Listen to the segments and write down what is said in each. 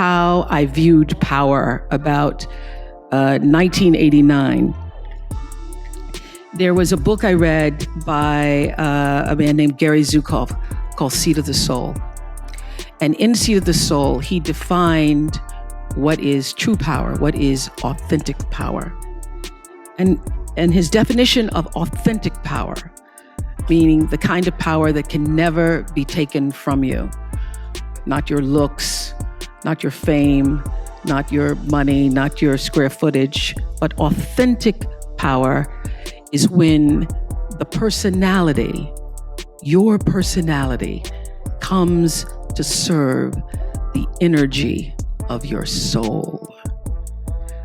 how I viewed power about 1989. There was a book I read by a man named Gary Zukav called Seat of the Soul. And in Seat of the Soul, he defined what is true power, what is authentic power. And his definition of authentic power, meaning the kind of power that can never be taken from you. Not your looks, not your fame, not your money, not your square footage, but authentic power is when the personality, your personality, comes to serve the energy of your soul.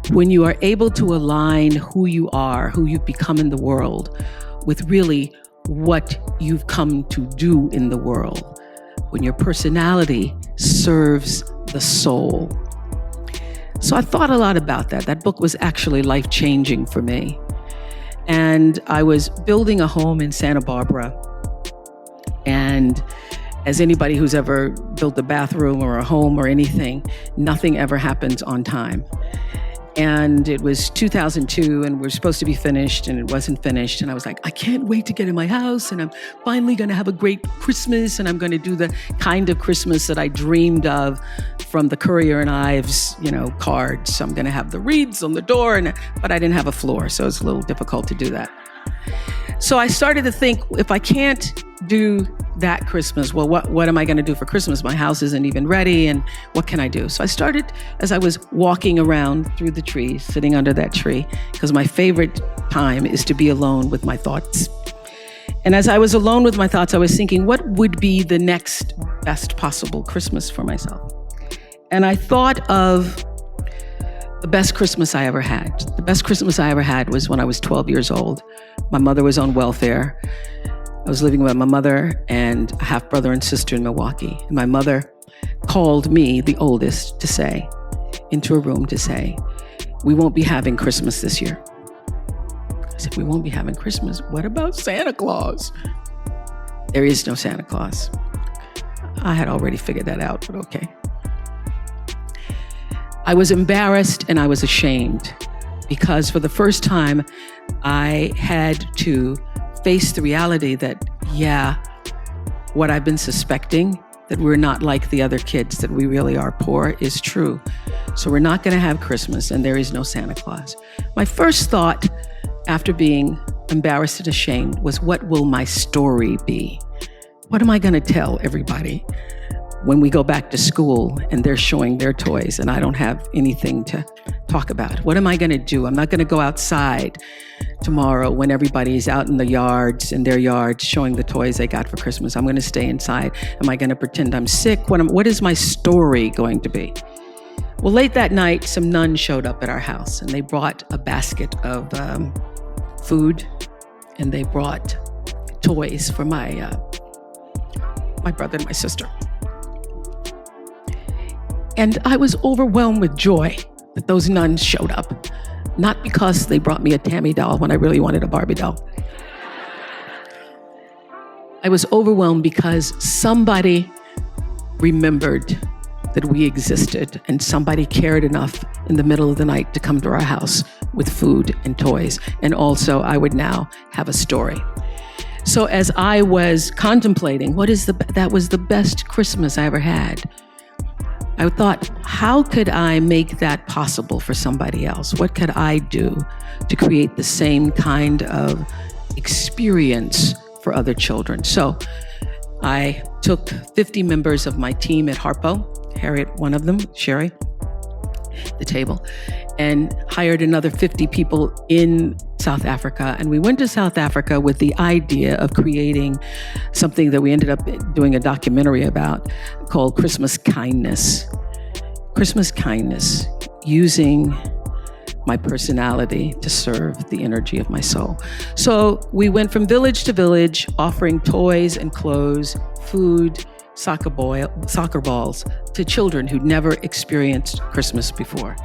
When you are able to align who you are, who you've become in the world, with really what you've come to do in the world, when your personality serves the soul. So I thought a lot about that. That book was actually life-changing for me. And I was building a home in Santa Barbara. And as anybody who's ever built a bathroom or a home or anything, nothing ever happens on time. And it was 2002 and we're supposed to be finished and it wasn't finished. And I was like, I can't wait to get in my house and I'm finally going to have a great Christmas and I'm going to do the kind of Christmas that I dreamed of from the Courier and Ives, cards. So I'm going to have the wreaths on the door, but I didn't have a floor. So it's a little difficult to do that. So I started to think, if I can't do that Christmas, well, what am I going to do for Christmas? My house isn't even ready, and what can I do? So I started, as I was walking around through the trees, sitting under that tree, because my favorite time is to be alone with my thoughts. And as I was alone with my thoughts, I was thinking, what would be the next best possible Christmas for myself? And I thought of the best Christmas I ever had. The best Christmas I ever had was when I was 12 years old. My mother was on welfare. I was living with my mother and a half brother and sister in Milwaukee. And my mother called me, the oldest, into a room to say, we won't be having Christmas this year. I said, we won't be having Christmas. What about Santa Claus? There is no Santa Claus. I had already figured that out, but okay. I was embarrassed and I was ashamed because for the first time, I had to face the reality that, what I've been suspecting, that we're not like the other kids, that we really are poor, is true. So we're not going to have Christmas and there is no Santa Claus. My first thought after being embarrassed and ashamed was, what will my story be? What am I going to tell everybody when we go back to school and they're showing their toys and I don't have anything to talk about? What am I going to do? I'm not going to go outside tomorrow when everybody's out in the yards, in their yards, showing the toys they got for Christmas. I'm going to stay inside. Am I going to pretend I'm sick? What is my story going to be? Well, late that night, some nuns showed up at our house and they brought a basket of food and they brought toys for my brother and my sister. And I was overwhelmed with joy that those nuns showed up, not because they brought me a Tammy doll when I really wanted a Barbie doll. I was overwhelmed because somebody remembered that we existed and somebody cared enough in the middle of the night to come to our house with food and toys. And also I would now have a story. So as I was contemplating, that was the best Christmas I ever had, I thought, how could I make that possible for somebody else? What could I do to create the same kind of experience for other children? So I took 50 members of my team at Harpo, Harriet, one of them, Sherry, the table, and hired another 50 people in South Africa. And we went to South Africa with the idea of creating something that we ended up doing a documentary about called Christmas Kindness. Christmas Kindness, using my personality to serve the energy of my soul. So we went from village to village, offering toys and clothes, food, soccer balls to children who'd never experienced Christmas before.